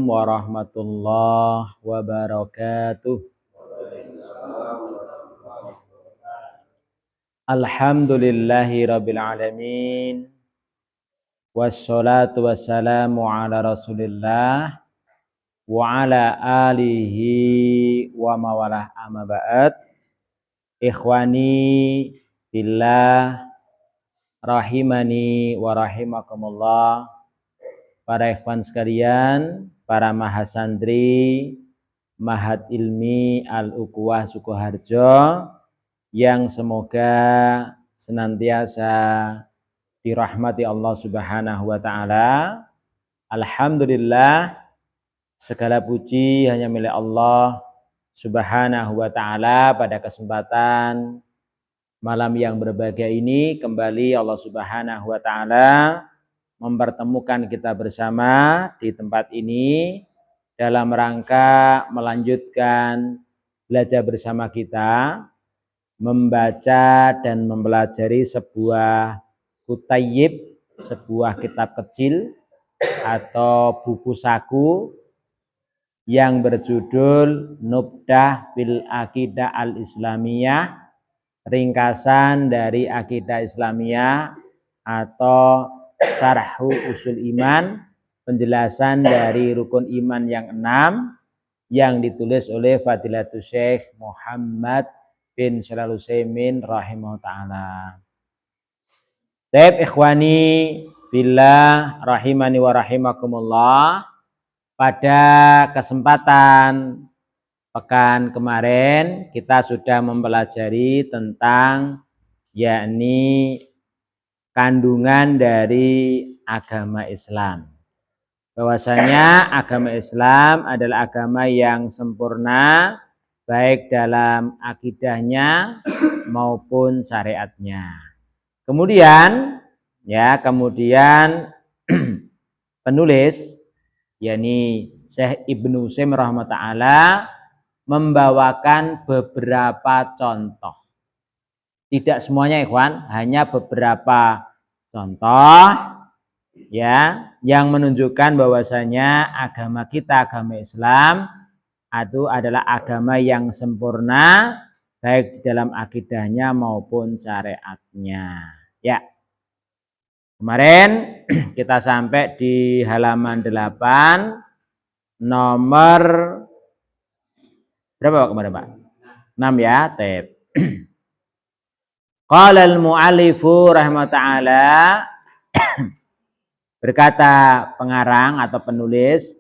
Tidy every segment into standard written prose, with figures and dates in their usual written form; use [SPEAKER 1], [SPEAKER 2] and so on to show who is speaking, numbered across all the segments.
[SPEAKER 1] warahmatullahi wabarakatuh. Alhamdulillahi rabbil alamin. Wassalatu wassalamu ala rasulillah wa ala alihi wa mawalah amma ba'd. Ikhwani billah rahimani wa rahimakumullah. Para ikhwan sekalian, para mahasantri Mahat Ilmi Al-Ukhuwah Sukoharjo yang semoga senantiasa dirahmati Allah Subhanahu wa taala. Alhamdulillah, segala puji hanya milik Allah Subhanahu wa taala. Pada kesempatan malam yang berbahagia ini kembali Allah Subhanahu wa taala mempertemukan kita bersama di tempat ini dalam rangka melanjutkan belajar bersama kita, membaca dan mempelajari sebuah kutayyib, sebuah kitab kecil atau buku saku yang berjudul Nubdah fil Aqidah Al-Islamiyah, ringkasan dari akidah Islamiyah atau Syarhu Usul Iman, penjelasan dari rukun iman yang 6 yang ditulis oleh Fadilatul Syekh Muhammad bin Shalih Al-Utsaimin rahimahullah ta'ala. Baik ikhwani fillah rahimani wa rahimakumullah. Pada kesempatan pekan kemarin kita sudah mempelajari tentang yakni kandungan dari agama Islam. Bahwasanya agama Islam adalah agama yang sempurna baik dalam akidahnya maupun syariatnya. Kemudian penulis yakni Syekh Ibnu Utsaimin rahimahullah taala membawakan beberapa contoh. Tidak semuanya ikhwan, hanya beberapa contoh ya yang menunjukkan bahwasanya agama kita, agama Islam itu adalah agama yang sempurna baik di dalam akidahnya maupun syariatnya. Ya. Kemarin kita sampai di halaman 8 nomor berapa Pak kemarin Pak? 6 ya, tab. Qala al-mu'allifu rahimahullah berkata pengarang atau penulis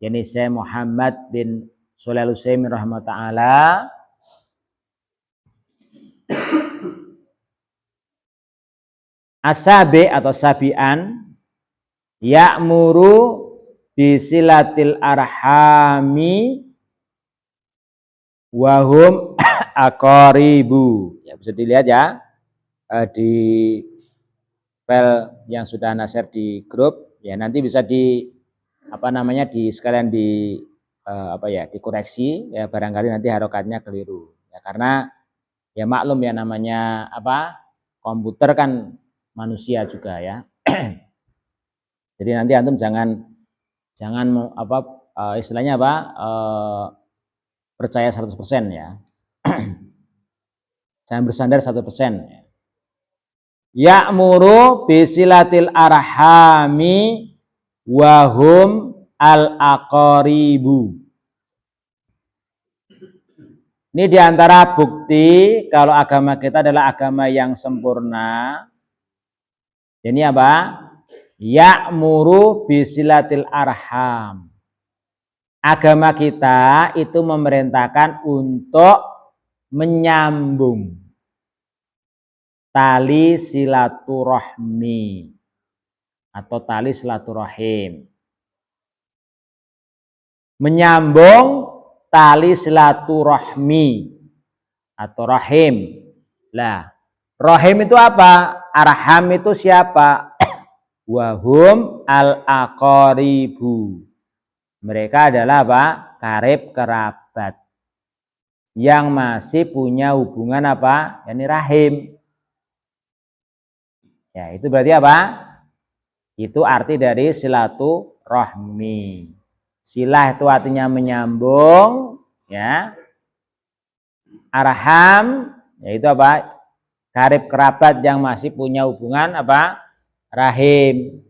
[SPEAKER 1] yakni Syekh Muhammad bin Shalih Al-Utsaimin rahimahullah asabi atau sabian ya'muru bisilatil arhami wahum aqaribu. Ya bisa dilihat ya di file yang sudah Anda share di grup ya, nanti bisa di di sekalian di dikoreksi ya, barangkali nanti harokatnya keliru ya, karena ya maklum ya namanya komputer kan manusia juga ya. Jadi nanti antum jangan percaya 100% ya. Jangan bersandar 100% ya. Ya'muru bisilatil arhami wahum al-aqaribu. Ini diantara bukti kalau agama kita adalah agama yang sempurna. Ini apa? Ya'muru bisilatil arham. Agama kita itu memerintahkan untuk menyambung tali silaturahmi atau tali silaturahim. Menyambung tali silaturahmi atau rahim. Lah, rahim itu apa? Arham itu siapa? Wahum al-aqaribu. Mereka adalah apa? Karib kerabat yang masih punya hubungan apa? Yani rahim. Ya, itu berarti apa? Itu arti dari silaturahmi. Silah itu artinya menyambung, ya. Arham yaitu apa? Karib kerabat yang masih punya hubungan apa? Rahim.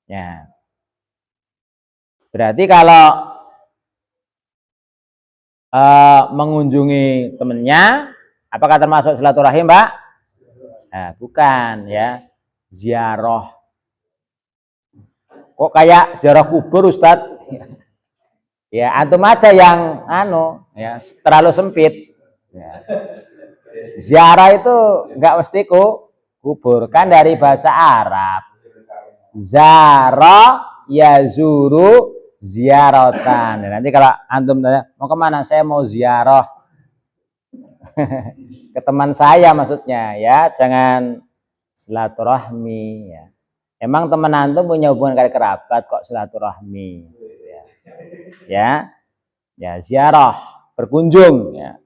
[SPEAKER 1] Ya. Berarti kalau mengunjungi temannya, apakah termasuk silaturahim, Pak? Nah, bukan, ya. Ziarah. Kok kayak ziarah kubur, Ustadz? Ya, antum aja yang ya, terlalu sempit. Ya. Ziarah itu nggak mesti kubur, kan dari bahasa Arab. Zara yazuru ziaratan. Nanti kalau antum tanya, mau kemana? Saya mau ziarah ke teman saya maksudnya, ya. Jangan silaturahmi, ya. Emang teman antum punya hubungan karib kerabat kok silaturahmi, ya. Ya, ziarah, berkunjung, ya.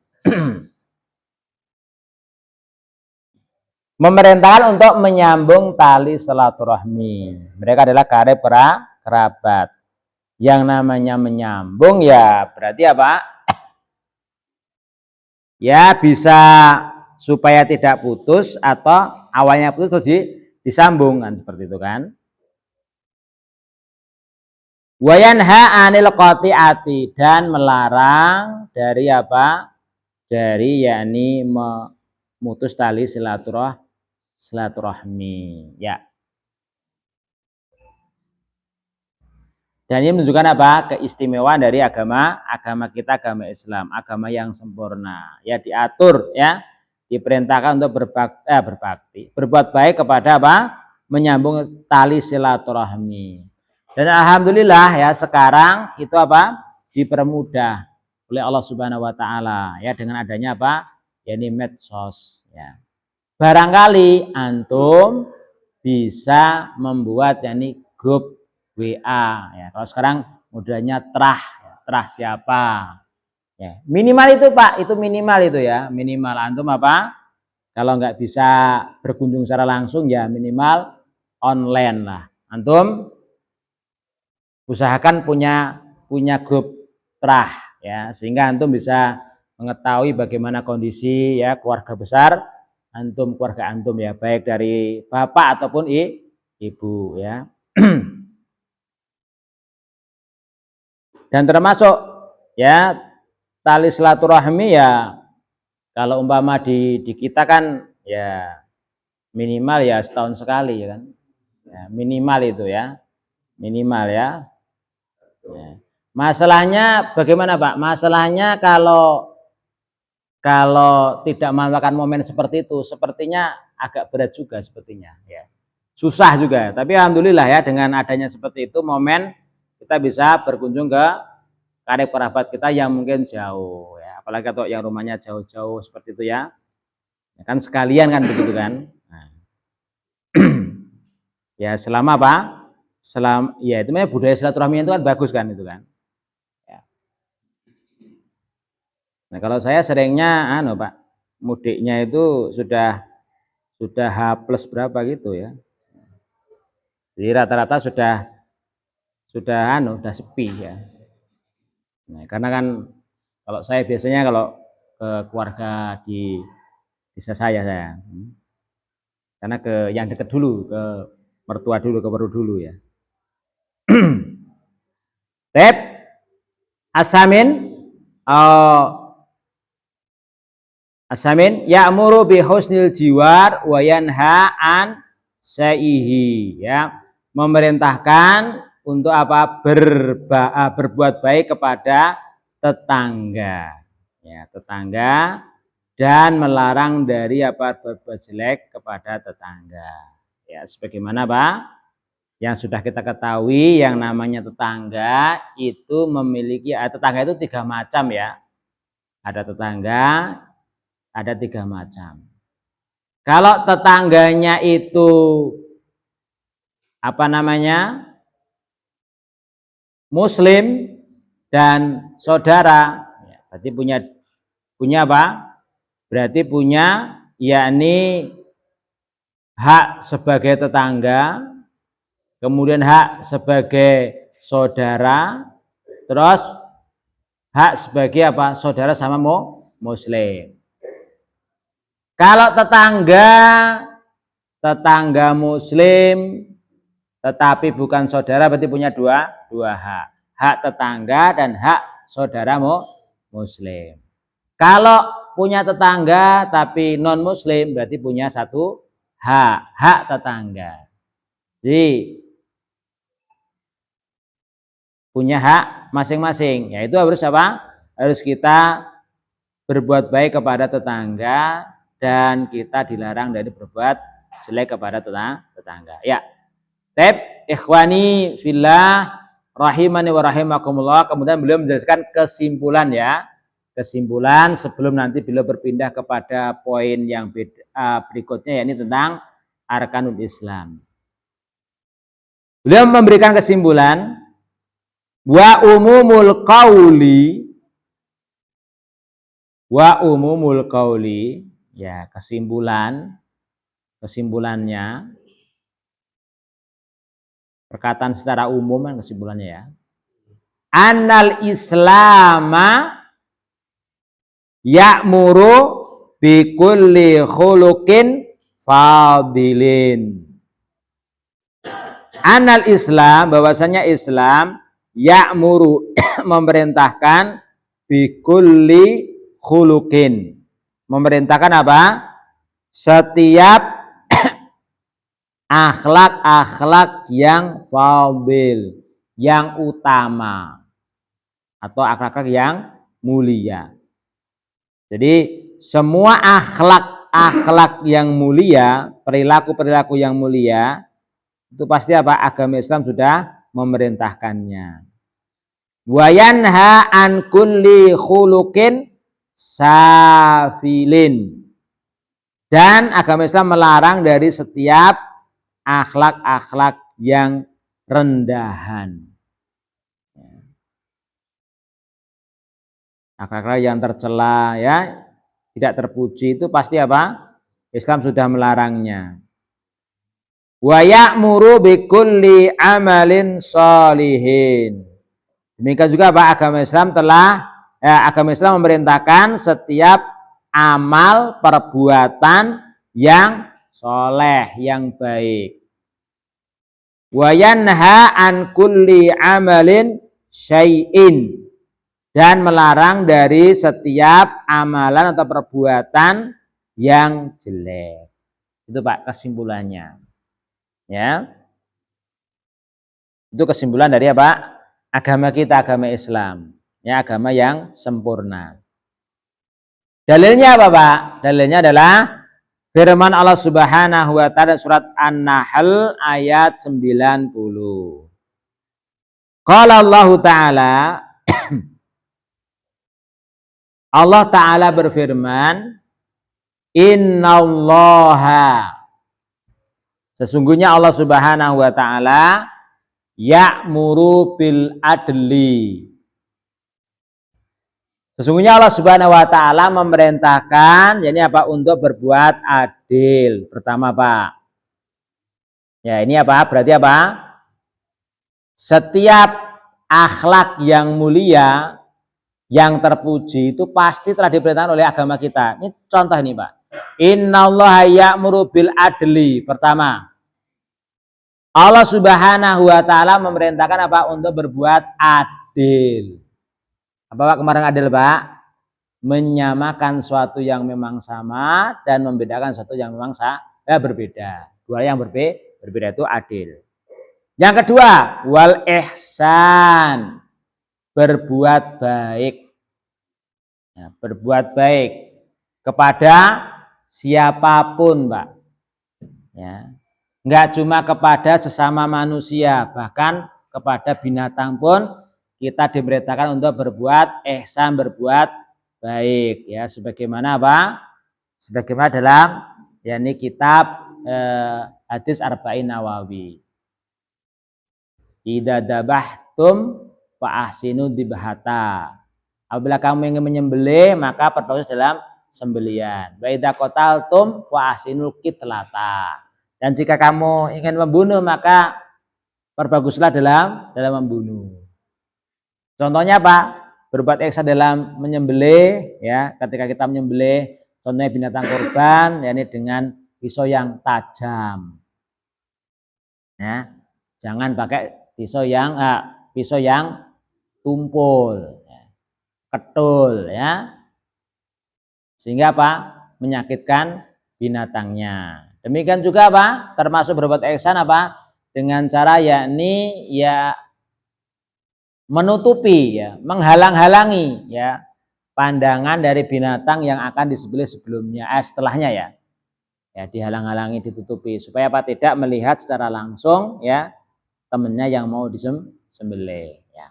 [SPEAKER 1] Memerintahkan untuk menyambung tali silaturahmi. Mereka adalah karib kerabat. Yang namanya menyambung ya berarti apa? Ya bisa supaya tidak putus atau awalnya putus terus disambung kan, seperti itu kan. Wayanha anil qati'ati, dan melarang dari apa? Dari yakni memutus tali silaturahmi, ya. Dan ini menunjukkan apa? Keistimewaan dari agama kita, agama Islam, agama yang sempurna. Ya, diatur, ya, diperintahkan untuk berbakti, berbuat baik kepada apa? Menyambung tali silaturahmi. Dan alhamdulillah ya sekarang itu apa? Dipermudah oleh Allah Subhanahu wa taala, ya, dengan adanya apa? yakni medsos, ya. Barangkali antum bisa membuat yakni grup WA, ya. Kalau sekarang modelnya terah, ya. Terah siapa, ya. Minimal itu Pak, itu minimal itu, ya. Minimal antum apa? Kalau nggak bisa berkunjung secara langsung ya minimal online lah. Antum usahakan punya grup terah, ya, sehingga antum bisa mengetahui bagaimana kondisi, ya, keluarga besar antum, keluarga antum, ya, baik dari bapak ataupun ibu, ya. Dan termasuk, ya, tali silaturahmi, ya, kalau umpama di kita kan ya minimal ya setahun sekali, ya kan, ya, minimal itu, ya, minimal, ya. Ya. Masalahnya bagaimana Pak? Masalahnya kalau tidak memanfaatkan momen seperti itu, sepertinya agak berat juga sepertinya, ya. Susah juga. Tapi alhamdulillah ya dengan adanya seperti itu momen kita bisa berkunjung ke karib kerabat kita yang mungkin jauh, ya. Apalagi kalau yang rumahnya jauh-jauh seperti itu, ya. Ya kan sekalian kan begitu kan. Nah. Ya selama apa? Ya itu namanya budaya silaturahmi itu kan bagus kan itu kan. Ya. Nah kalau saya seringnya Pak, mudiknya itu sudah H plus berapa gitu, ya. Jadi rata-rata sudah sepi, ya. Nah, karena kan kalau saya biasanya kalau ke keluarga di desa saya, karena ke yang dekat dulu, ke mertua dulu, ke baru dulu, ya. Tep asamin ya'muru bi husnil jiwar wa yanha an sa'ihi, ya, memerintahkan untuk apa? Berbuat baik kepada tetangga, ya, tetangga, dan melarang dari apa? Berbuat jelek kepada tetangga, ya, sebagaimana Pak yang sudah kita ketahui yang namanya tetangga itu memiliki, tetangga itu 3 macam, ya. Ada tetangga, ada 3 macam. Kalau tetangganya itu apa namanya? Muslim dan saudara, ya, berarti punya apa? Berarti punya yakni hak sebagai tetangga, kemudian hak sebagai saudara, terus hak sebagai apa? Saudara sama muslim. Kalau tetangga muslim tetapi bukan saudara berarti punya dua hak. Hak tetangga dan hak saudara muslim. Kalau punya tetangga tapi non muslim berarti punya satu hak tetangga. Jadi punya hak masing-masing. Yaitu harus apa? Harus kita berbuat baik kepada tetangga dan kita dilarang dari berbuat jelek kepada tetangga. Ya. Ikhwani fillah rahimani wa rahimakumullah. Kemudian beliau menjelaskan kesimpulan ya. Kesimpulan sebelum nanti beliau berpindah kepada poin yang berikutnya yakni tentang arkanul Islam. Beliau memberikan kesimpulan wa umumul qauli ya, kesimpulannya perkataan secara umum kan kesimpulannya ya. Annal islama ya'muru bi kulli khuluqin fadilin. Annal Islam, bahwasanya Islam ya'muru memerintahkan bi kulli khuluqin. Memerintahkan apa? Setiap akhlak-akhlak yang fadil, yang utama atau akhlak yang mulia. Jadi semua akhlak yang mulia, perilaku-perilaku yang mulia itu pasti apa? Agama Islam sudah memerintahkannya. Wa yanha an kulli khuluqin safilin. Dan agama Islam melarang dari setiap akhlak-akhlak yang rendahan. Akhlak yang tercela ya, tidak terpuji itu pasti apa? Islam sudah melarangnya. Wa ya'muru bi kulli amalin sholihin. Demikian juga Pak, agama Islam memerintahkan setiap amal perbuatan yang soleh, yang baik. Wa yanha an kulli amalin syai'in. Dan melarang dari setiap amalan atau perbuatan yang jelek. Itu Pak kesimpulannya. Ya. Itu kesimpulan dari apa? Agama kita, agama Islam. Ya, agama yang sempurna. Dalilnya apa Pak? Dalilnya adalah firman Allah Subhanahu wa taala surat An-Nahl ayat 90. Qala Allah Ta'ala Allah Ta'ala berfirman, Innallaha, sesungguhnya Allah Subhanahu wa Ta'ala ya'muru bil adli. Sesungguhnya Allah Subhanahu wa Ta'ala memerintahkan, yakni apa? Untuk berbuat adil. Pertama Pak. Ya, ini apa? Berarti apa? Setiap akhlak yang mulia, yang terpuji itu pasti telah diperintahkan oleh agama kita. Ini contoh ini Pak. Innallaha ya'muru bil adli. Pertama, Allah Subhanahu wa Ta'ala memerintahkan apa? Untuk berbuat adil. Apa Pak kemarin adil Pak? Menyamakan suatu yang memang sama dan membedakan suatu yang memang berbeda. Dua yang berbeda itu adil. Yang kedua, wal ihsan. Berbuat baik. Ya, berbuat baik kepada siapapun, Pak. Ya. Enggak cuma kepada sesama manusia, bahkan kepada binatang pun kita diperintahkan untuk berbuat ihsan, berbuat baik. Ya, sebagaimana apa? Sebagaimana dalam yakni kitab hadis Arba'in Nawawi. Idza dabahtum fa ahsinu dibahata. Apabila kamu ingin menyembelih maka perbaguslah dalam sembelian. Wa idza qataltum fa ahsinul qitlata. Dan jika kamu ingin membunuh maka perbaguslah dalam membunuh. Contohnya apa? Berbuat ihsan dalam menyembelih, ya. Ketika kita menyembelih, contohnya binatang kurban, yakni dengan pisau yang tajam. Ya. Jangan pakai pisau yang tumpul, ya. Ketul, ya. Sehingga apa? Menyakitkan binatangnya. Demikian juga apa? Termasuk berbuat ihsan apa? Dengan cara yakni ya menutupi, ya, menghalang-halangi, ya, pandangan dari binatang yang akan disembelih sebelumnya, setelahnya, ya. Ya, dihalang-halangi, ditutupi supaya apa? Tidak melihat secara langsung, ya, temannya yang mau disembelih, ya.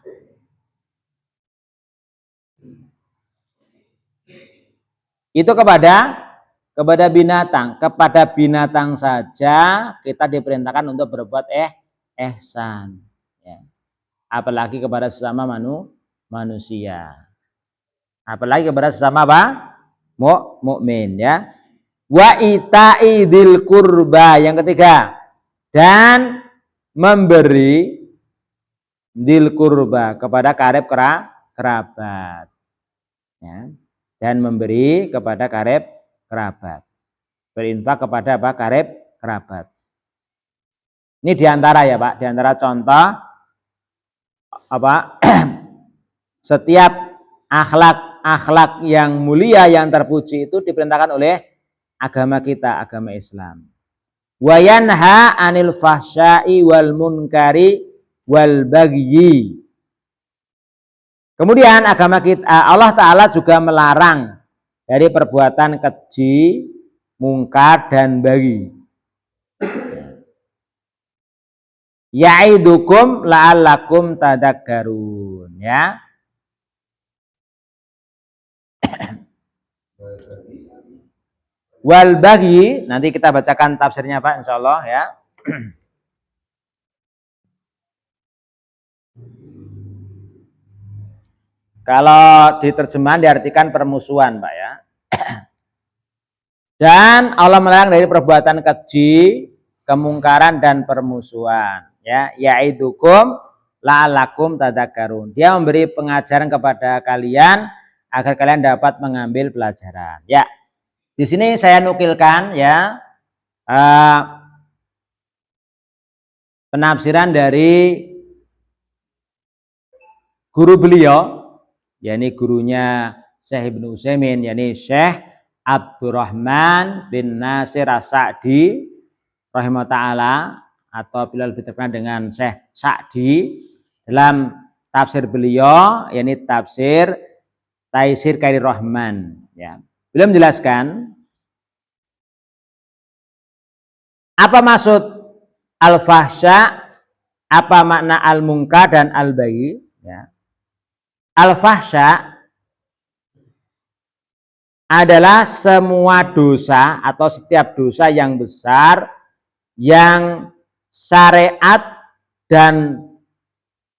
[SPEAKER 1] Itu kepada binatang saja kita diperintahkan untuk berbuat ihsan, ya. Apalagi kepada sesama manusia. Apalagi kepada sesama apa? Mukmin, ya. Wa ita'i dzil qurba, yang ketiga, dan memberi dzil qurba kepada karib kerabat, ya. Dan memberi kepada karib kerabat. Berinfak kepada apa? Karib kerabat. Ini diantara, ya Pak, diantara contoh apa? Setiap akhlak yang mulia, yang terpuji itu diperintahkan oleh agama kita, agama Islam. Wa yanha 'anil fahsya'i wal munkari wal bagyi. Kemudian agama kita, Allah Ta'ala juga melarang dari perbuatan keji, mungkar, dan bagyi. Ya'idukum la'allakum tadakkarun, ya. Wal bagyi, nanti kita bacakan tafsirnya Pak, insyaallah, ya. Kalau diterjemahkan diartikan permusuhan, Pak, ya. Dan Allah melarang dari perbuatan keji, kemungkaran, dan permusuhan, ya. Ya'idukum la'allakum tadakkarun. Dia memberi pengajaran kepada kalian agar kalian dapat mengambil pelajaran, ya. Di sini saya nukilkan, ya, penafsiran dari guru beliau, yakni gurunya Syekh Ibnu Utsaimin, yakni Syekh Abdurrahman bin Nasir As-Sa'di rahimahullah ta'ala, atau bila lebih terkenal dengan Syekh Sa'di, dalam tafsir beliau, yakni tafsir Taisir Khairir Rahman, ya. Beliau menjelaskan apa maksud al-fahsya, apa makna al-munkar dan al-baghi, ya. Al-fahsya adalah semua dosa atau setiap dosa yang besar yang syariat dan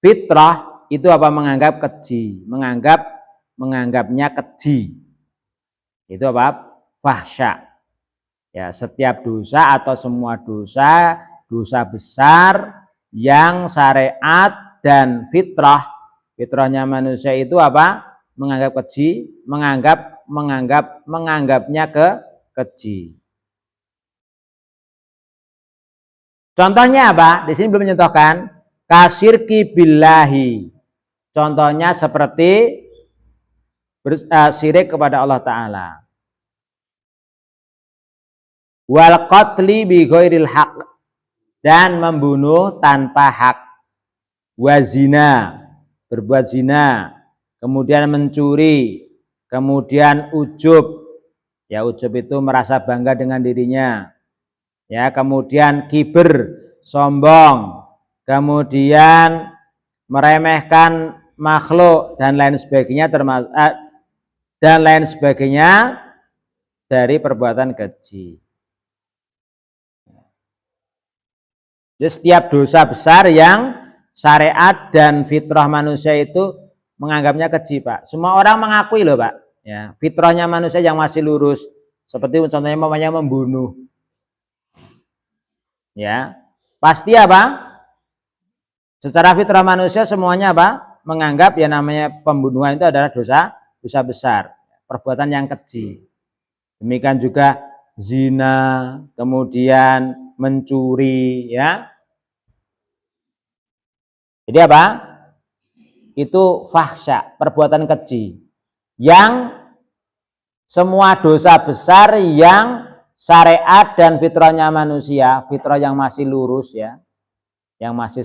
[SPEAKER 1] fitrah itu apa? Menganggap keji, menganggapnya keji. Itu apa? Fahsya. Ya, setiap dosa atau semua dosa besar yang syariat dan fitrahnya manusia itu apa? Menganggap keji, menganggapnya keji. Contohnya apa? Di sini belum mencontohkan kasyirki billahi. Contohnya seperti syirik kepada Allah Ta'ala. Wal qatli bi ghairil haq, dan membunuh tanpa hak. Wazina, berbuat zina, kemudian mencuri, kemudian ujub. Ya, ujub itu merasa bangga dengan dirinya. Ya, kemudian kiber, sombong, kemudian meremehkan makhluk dan lain sebagainya, termasuk dan lain sebagainya dari perbuatan keji. Jadi setiap dosa besar yang syariat dan fitrah manusia itu menganggapnya keji, Pak. Semua orang mengakui loh, Pak. Ya, fitrahnya manusia yang masih lurus, seperti contohnya mamanya membunuh. Ya, pasti apa? Secara fitrah manusia semuanya apa? menganggap ya namanya pembunuhan itu adalah dosa besar, perbuatan yang keji. Demikian juga zina, kemudian mencuri, ya. Jadi apa? Itu fahsya, perbuatan keji. Yang semua dosa besar yang syariat dan fitrahnya manusia, fitrah yang masih lurus ya, yang masih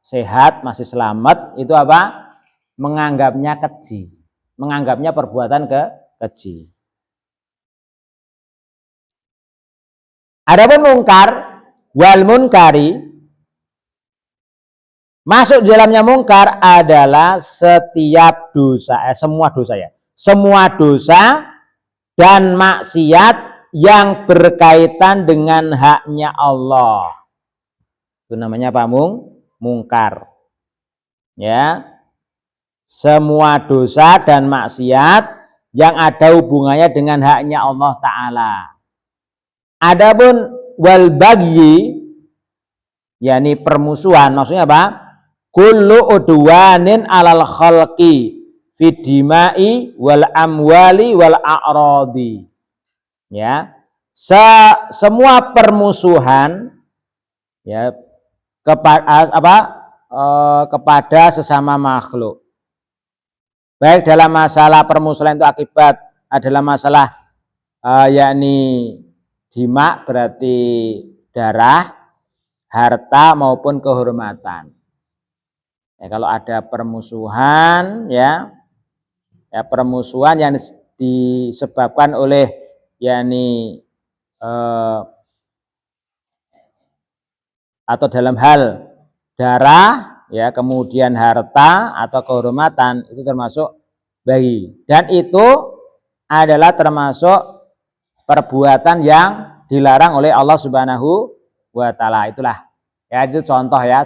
[SPEAKER 1] sehat, masih selamat, itu apa? Menganggapnya keji, menganggapnya perbuatan keji. Adapun mungkar wal munkari, masuk di dalamnya mungkar adalah setiap dosa, semua dosa ya, semua dosa dan maksiat yang berkaitan dengan haknya Allah. Itu namanya apa? Mungkar. Ya. Semua dosa dan maksiat yang ada hubungannya dengan haknya Allah Ta'ala. Adapun wal bagyi, yakni permusuhan, maksudnya apa? Kullu udwanin alal khalqi fidimai wal amwali wal a'radi. Ya. Semua permusuhan ya kepada sesama makhluk. Baik dalam masalah permusuhan itu akibat adalah masalah yakni dima berarti darah, harta maupun kehormatan. Ya, kalau ada permusuhan ya permusuhan yang disebabkan oleh yakni atau dalam hal darah ya, kemudian harta atau kehormatan, itu termasuk bayi, dan itu adalah termasuk perbuatan yang dilarang oleh Allah Subhanahu wa Ta'ala. Itulah ya, itu contoh ya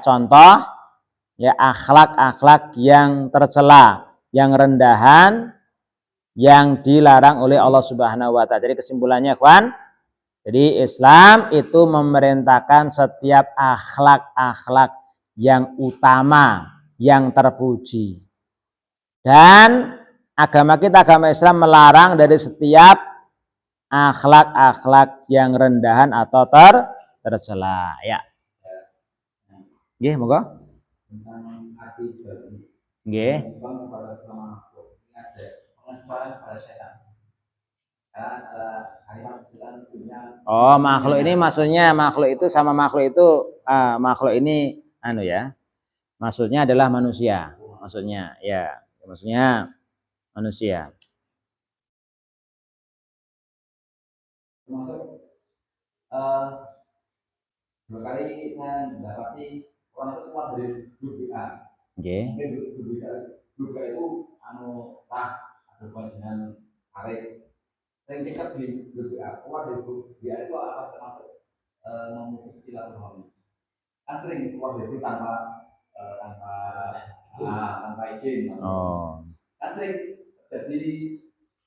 [SPEAKER 1] akhlak-akhlak yang tercela, yang rendahan, yang dilarang oleh Allah Subhanahu wa Ta'ala. Jadi kesimpulannya, kawan, jadi Islam itu memerintahkan setiap akhlak-akhlak yang utama, yang terpuji. Dan agama kita, agama Islam, melarang dari setiap akhlak-akhlak yang rendahan atau tercela. Ya. Nggih, monggo. Nggih. Oh, makhluk ini maksudnya makhluk itu sama makhluk itu makhluk ini anu ya. Maksudnya adalah manusia. Maksudnya ya, maksudnya manusia. Termasuk dua kali saya mendapati orang itu keluar dari grup WA. Nggih. Mungkin grup WA itu anu ada dengan arek yang dekat di grup WA. Keluar dari grup WA itu apa termasuk memutus silaturahmi. Kan sering keluar dari grup tanpa izin. Oh. Kan sering jadi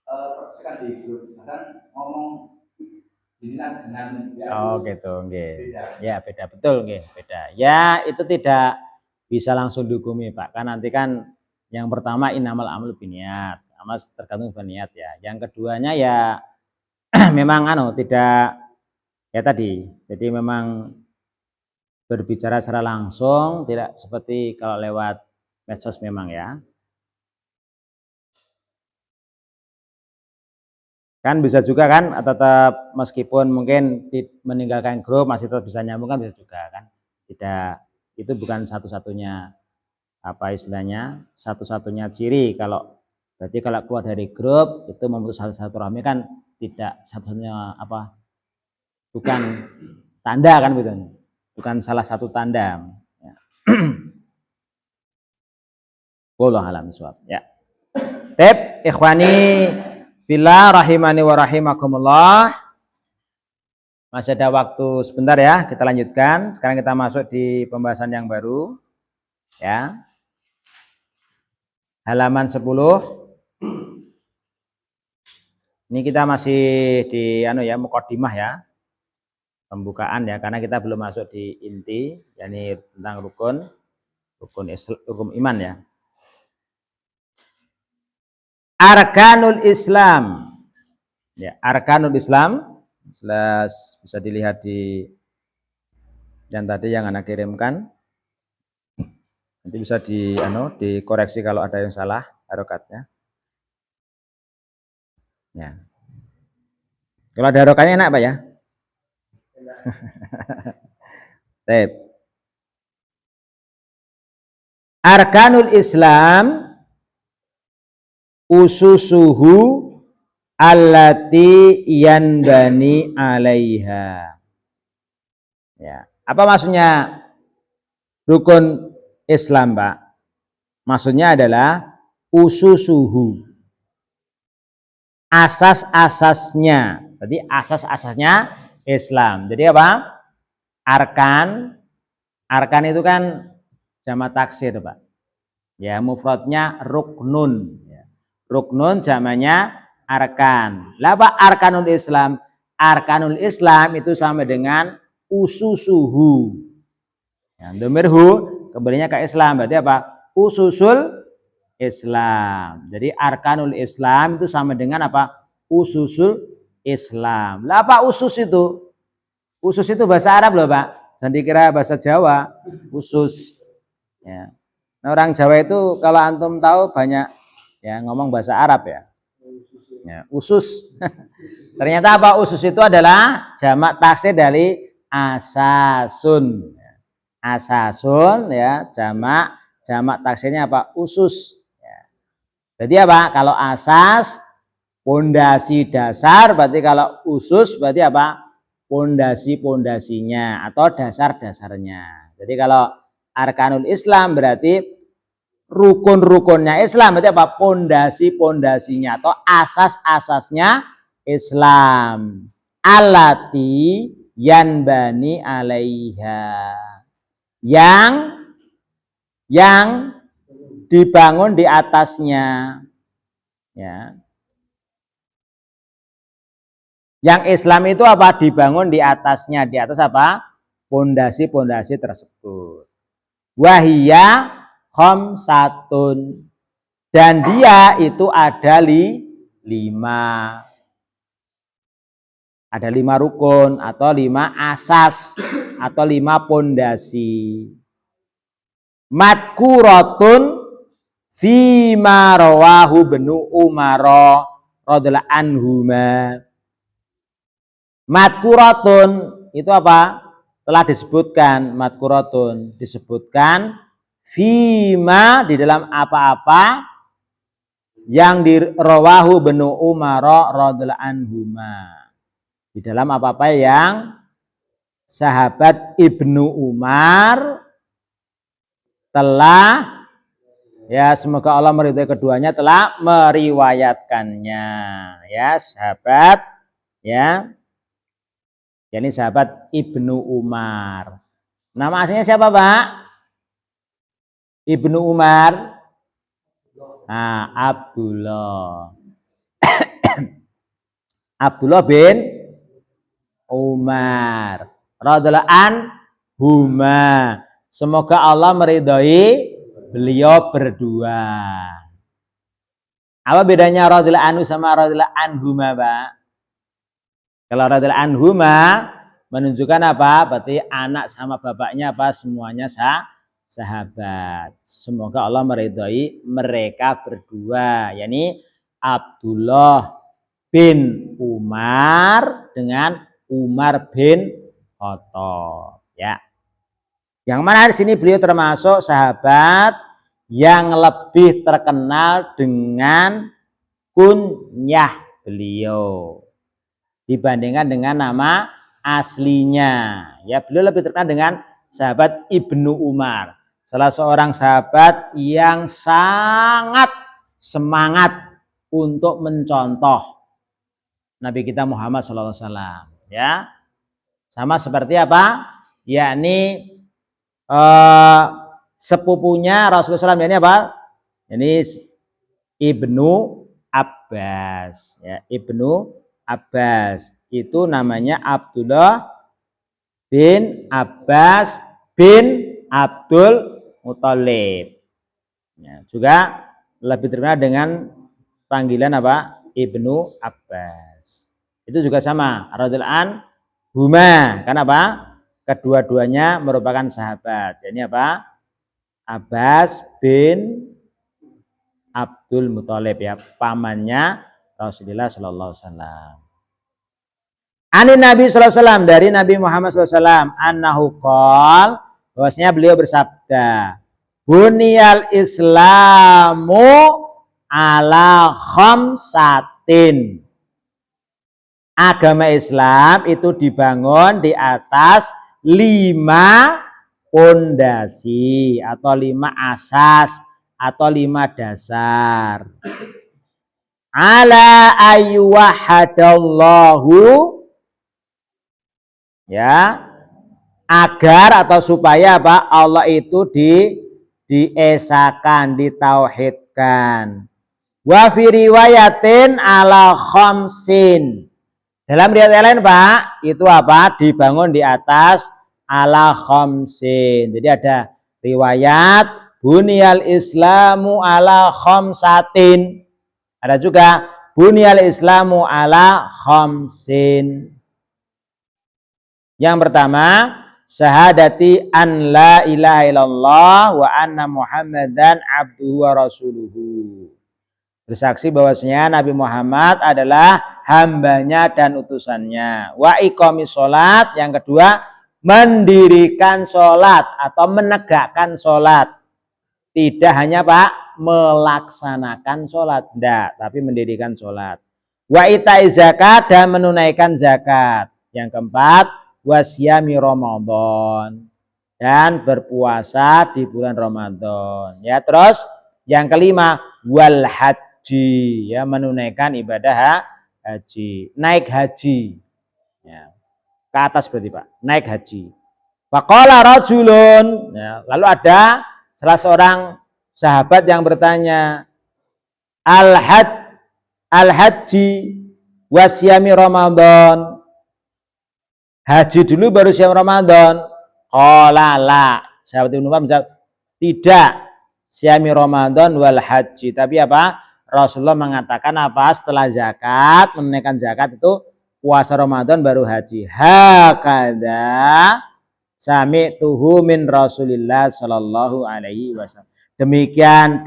[SPEAKER 1] percikan di grup. Kadang ngomong dengan oh gitu, nggih. Ya beda, betul nggih, beda. Ya itu tidak bisa langsung dihukumi Pak, kan nanti kan yang pertama innamal amalu binniyat, amal tergantung niat ya. Yang keduanya ya memang tidak ya tadi, jadi memang berbicara secara langsung, tidak seperti kalau lewat medsos memang ya. Kan bisa juga kan tetap meskipun mungkin meninggalkan grup masih tetap bisa nyambung kan, bisa juga kan. Tidak, itu bukan satu-satunya apa istilahnya, satu-satunya ciri kalau berarti kalau keluar dari grup itu memutus silaturahmi kan tidak satu-satunya apa, bukan tanda kan gitu, bukan salah satu tanda ya. Wallahu a'lam bishawab ya. Tep ikhwani bila rahimani wa rahimakumullah. Masih ada waktu sebentar ya, kita lanjutkan. Sekarang kita masuk di pembahasan yang baru. Ya. Halaman 10. Ini kita masih di mukadimah ya. Pembukaan ya, karena kita belum masuk di inti, yakni tentang rukun iman ya. Arkanul Islam. Ya, arkanul Islam jelas bisa dilihat di yang tadi yang anak kirimkan. Nanti bisa dikoreksi kalau ada yang salah harokatnya. Ya. Kalau ada harokatnya enak Pak ya? Baik. Arkanul Islam ususuhu allati yanbani alaiha. Ya. Apa maksudnya rukun Islam, Pak? Maksudnya adalah ususuhu. Asas-asasnya. Jadi asas-asasnya Islam. Jadi apa? Arkan. Arkan itu kan jamak taksir, Pak. Ya, mufradnya ruknun. Ruknun jamaknya arkan. Lah apa arkanul Islam? Arkanul Islam itu sama dengan ususuhu. Ya, domirhu kembalinya ke Islam. Berarti apa? Ususul Islam. Jadi arkanul Islam itu sama dengan apa? Ususul Islam. Lah apa usus itu? Usus itu bahasa Arab loh, Pak. Dan dikira bahasa Jawa. Usus. Ya. Nah, orang Jawa itu kalau antum tahu banyak ya ngomong bahasa Arab ya. Ya, usus. Ternyata apa? Usus itu adalah jamak taksir dari asasun. Asasun ya, jamak taksirnya apa? Usus. Ya. Jadi apa? Kalau asas pondasi dasar, berarti kalau usus berarti apa? Pondasi-pondasinya atau dasar-dasarnya. Jadi kalau arkanul Islam berarti rukun-rukunnya Islam, berarti apa? Pondasi-pondasinya atau asas-asasnya Islam. Alati yanbani alaiha. Yang dibangun di atasnya. Ya. Yang Islam itu apa? Dibangun di atasnya. Di atas apa? Pondasi-pondasi tersebut. Wahia khamsatun. Dan dia itu ada 5. Ada 5 rukun atau 5 asas atau 5 pondasi. Madkuratun fima rawahu Ibnu Umar radhiyallahu anhuma. Madkuratun itu apa? Telah disebutkan madkuratun, disebutkan fima di dalam apa-apa yang dirawahu Ibnu Umar radhiyallahu anhuma. Di dalam apa-apa yang sahabat Ibnu Umar telah ya semoga Allah meridhai keduanya telah meriwayatkannya ya sahabat ya. Ini sahabat Ibnu Umar. Nama aslinya siapa, Pak? Ibnu Umar. Nah, Abdullah. Abdullah bin Umar. Radhiyallahu anhuma. Semoga Allah meridhai beliau berdua. Apa bedanya radhiyallahu anhu sama radhiyallahu anhuma, Pak? Kalau radhiyallahu anhuma menunjukkan apa? Berarti anak sama bapaknya apa? Semuanya sahabat. Semoga Allah meridhai mereka berdua, yakni Abdullah bin Umar dengan Umar bin Khattab. Ya. Yang mana di sini beliau termasuk sahabat yang lebih terkenal dengan kunyah beliau dibandingkan dengan nama aslinya. Ya, beliau lebih terkenal dengan sahabat Ibnu Umar. Salah seorang sahabat yang sangat semangat untuk mencontoh Nabi kita Muhammad SAW. Ya, sama seperti apa? Yakni sepupunya Rasulullah SAW. Ini apa? Ini Ibnu Abbas. Ya, Ibnu Abbas itu namanya Abdullah bin Abbas bin Abdul Muthalib. Ya, juga lebih terkenal dengan panggilan apa? Ibnu Abbas. Itu juga sama, radhiyallahu an huma. Kenapa? Kedua-duanya merupakan sahabat. Jadi apa? Abbas bin Abdul Muthalib ya, pamannya Rasulullah sallallahu alaihi wasallam. Ani Nabi sallallahu alaihi wasallam, dari Nabi Muhammad sallallahu alaihi wasallam, annahu qol, bahwasanya beliau bersabda, Bunyal Islamu ala khamsatin. Agama Islam itu dibangun di atas 5 pondasi atau 5 asas atau 5 dasar. Ala ayyuhadallahu, ya, agar atau supaya apa? Allah itu diesakan, ditauhidkan. Wa fi riwayatin ala khamsin. Dalam riwayat lain Pak, itu apa? Dibangun di atas ala khamsin. Jadi ada riwayat Bunyal Islamu ala khamsatin. Ada juga Bunyal Islamu ala khamsin. Yang pertama, syahadati an la ilaha illallah wa anna Muhammadan abduhu wa rasuluhu. Bersaksi bahwasanya Nabi Muhammad adalah hambanya dan utusannya. Wa iqamis sholat, yang kedua mendirikan sholat atau menegakkan sholat. Tidak hanya Pak melaksanakan sholat, enggak, tapi mendirikan sholat. Wa itaiz zakat, dan menunaikan zakat. Yang keempat, wasyami Ramadan, dan berpuasa di bulan Ramadan. Ya, terus yang kelima wal haji, ya, menunaikan ibadah haji, naik haji, ya, ke atas berarti Pak, naik haji. Faqala rajulun, ya, lalu ada salah seorang sahabat yang bertanya, al haji wasyami Ramadan, haji dulu baru siam Ramadan. Qala la, sahabat Ibnu Umar menjawab, tidak, siami Ramadan wal haji. Tapi apa? Rasulullah mengatakan apa? Setelah zakat, menunaikan zakat itu puasa Ramadan baru haji. Hakadha sami'tuhu min Rasulillah sallallahu alaihi wasallam. Demikian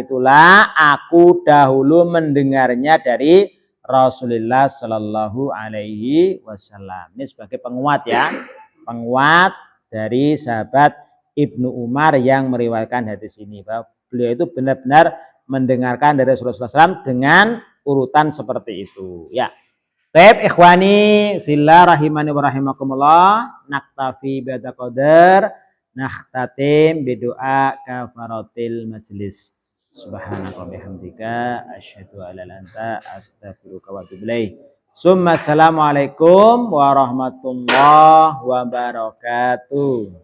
[SPEAKER 1] itulah aku dahulu mendengarnya dari Rasulullah sallallahu alaihi wasallam. Ini sebagai penguat ya. Penguat dari sahabat Ibnu Umar yang meriwayatkan hadis ini, bahwa beliau itu benar-benar mendengarkan dari Rasulullah SAW dengan urutan seperti itu. Ya, baik ikhwani fillah rahimani wa rahimakumullah, naktafi bihadza qadar, nakhtatim bidoa kafaratil majlis. Subhanaka bihamdika asyhadu an la ilaha illa anta astaghfiruka wa atubu ilaik. Summa assalamualaikum warahmatullahi wabarakatuh.